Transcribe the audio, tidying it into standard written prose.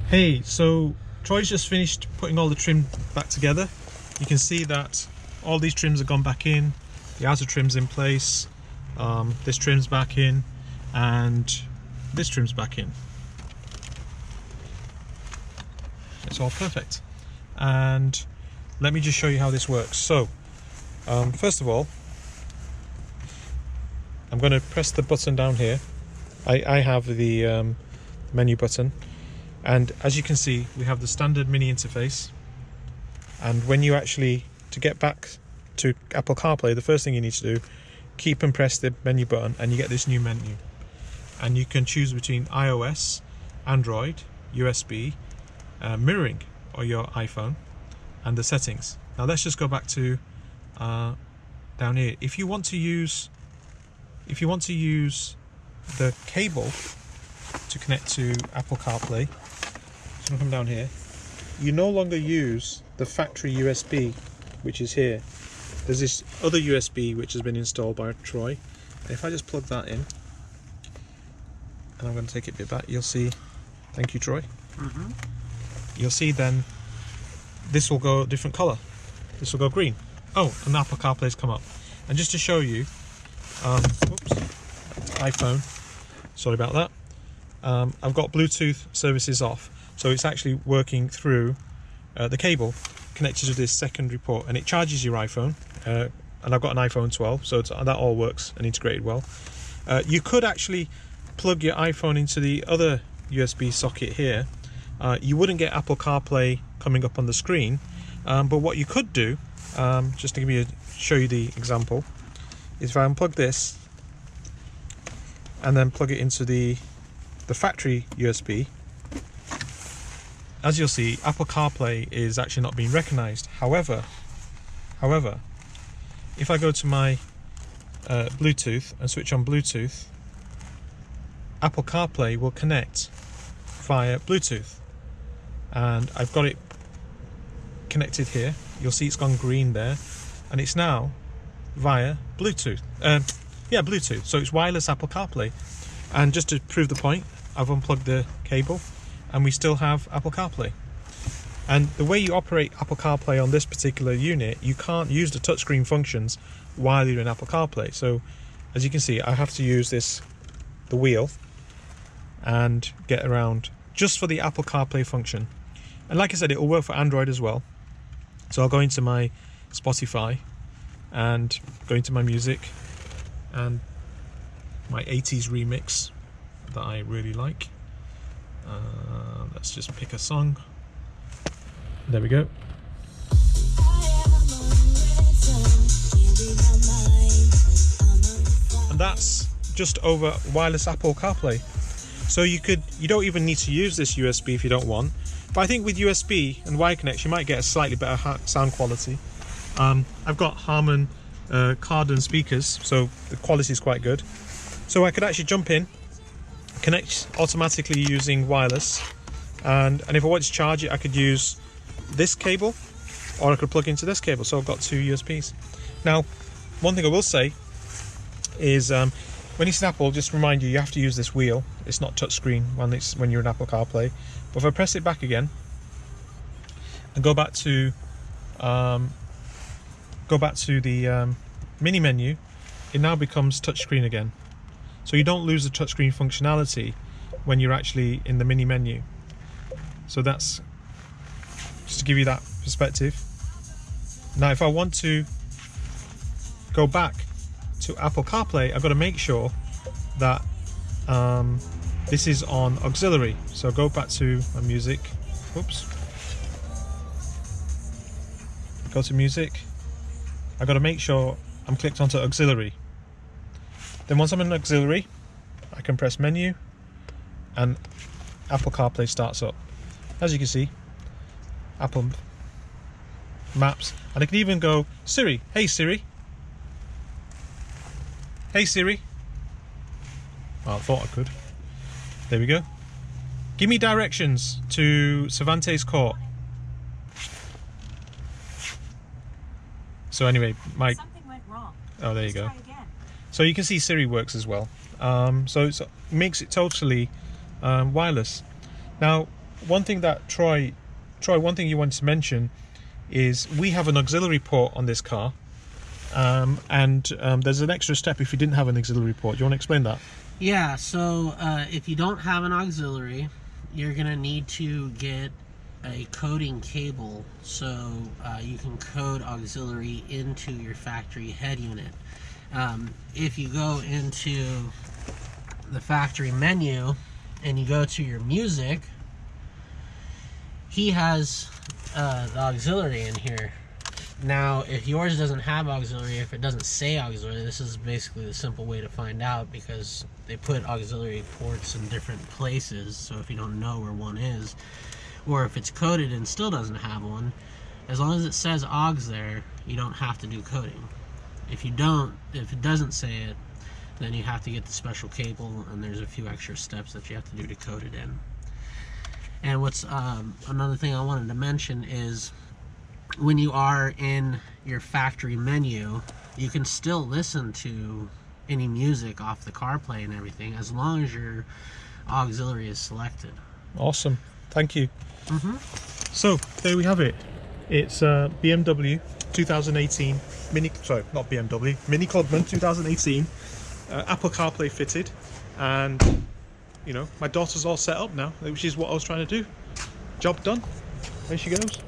Hey, so Troy's just finished putting all the trim back together. You can see that all these trims have gone back in, the outer trim's in place, this trim's back in, and this trim's back in. It's all perfect. And let me just show you how this works. So, first of all, I'm going to press the button down here. I have the menu button. And as you can see, we have the standard mini interface. And when you actually, to get back to Apple CarPlay, the first thing you need to do, keep and press the menu button and you get this new menu. And you can choose between iOS, Android, USB, mirroring or your iPhone, and the settings. Now let's just go back to down here. If you want to use the cable to connect to Apple CarPlay, so come down here, you no longer use the factory USB, which is here. There's this other USB which has been installed by Troy, and if I just plug that in, and I'm going to take it a bit back, you'll see, thank you Troy, you'll see then this will go a different colour. This will go green. Oh, and Apple CarPlay's come up. And just to show you, iPhone, sorry about that, I've got Bluetooth services off, so it's actually working through the cable connected to this secondary port, and it charges your iPhone, and I've got an iPhone 12, so that all works and integrated well. You could actually plug your iPhone into the other USB socket here. You wouldn't get Apple CarPlay coming up on the screen, but what you could do, just to show you the example, is if I unplug this and then plug it into the factory USB, as you'll see, Apple CarPlay is actually not being recognized. However, if I go to my Bluetooth and switch on Bluetooth, Apple CarPlay will connect via Bluetooth, and I've got it connected here. You'll see it's gone green there, and it's now via Bluetooth. Bluetooth, so it's wireless Apple CarPlay. And just to prove the point, I've unplugged the cable and we still have Apple CarPlay. And the way you operate Apple CarPlay on this particular unit, you can't use the touchscreen functions while you're in Apple CarPlay. So as you can see, I have to use the wheel and get around just for the Apple CarPlay function. And like I said, it will work for Android as well. So I'll go into my Spotify and go into my music and my 80s remix that I really like. Let's just pick a song. There we go. And that's just over wireless Apple CarPlay. So you don't even need to use this USB if you don't want. But I think with USB and wire connection, you might get a slightly better sound quality. I've got Harman Kardon speakers, so the quality is quite good. So I could actually jump in, connect automatically using wireless, and if I want to charge it, I could use this cable, or I could plug into this cable. So I've got two USBs. Now, one thing I will say is when you set Apple, just remind you have to use this wheel. It's not touchscreen when you're in Apple CarPlay. But if I press it back again and go back to the mini menu, it now becomes touchscreen again. So you don't lose the touchscreen functionality when you're actually in the mini menu. So that's just to give you that perspective. Now, if I want to go back to Apple CarPlay, I've got to make sure that this is on auxiliary. So go back to my music. Whoops. Go to music. I've got to make sure I'm clicked onto auxiliary. Then once I'm in auxiliary, I can press menu and Apple CarPlay starts up. As you can see, Apple Maps, and I can even go, Siri, hey Siri. Hey Siri. Well, I thought I could. There we go. Give me directions to Cervantes Court. So anyway, Something went wrong. Oh, there you go. Try again. So you can see Siri works as well. So it makes it totally wireless. Now, one thing that Troy, one thing you wanted to mention is we have an auxiliary port on this car, and there's an extra step if you didn't have an auxiliary port. Do you want to explain that? Yeah, so if you don't have an auxiliary, you're going to need to get a coding cable so you can code auxiliary into your factory head unit. If you go into the factory menu and you go to your music, he has the auxiliary in here. Now, if yours doesn't have auxiliary, if it doesn't say auxiliary, this is basically the simple way to find out, because they put auxiliary ports in different places. So if you don't know where one is, or if it's coded and still doesn't have one, as long as it says aux there, you don't have to do coding. If it doesn't say it, then you have to get the special cable, and there's a few extra steps that you have to do to code it in. And what's another thing I wanted to mention is, when you are in your factory menu, you can still listen to any music off the CarPlay and everything, as long as your auxiliary is selected. Awesome, thank you. So there we have it. It's BMW 2018 Mini Clubman 2018, Apple CarPlay fitted, and you know, my daughter's all set up now, which is what I was trying to do. Job done. There she goes.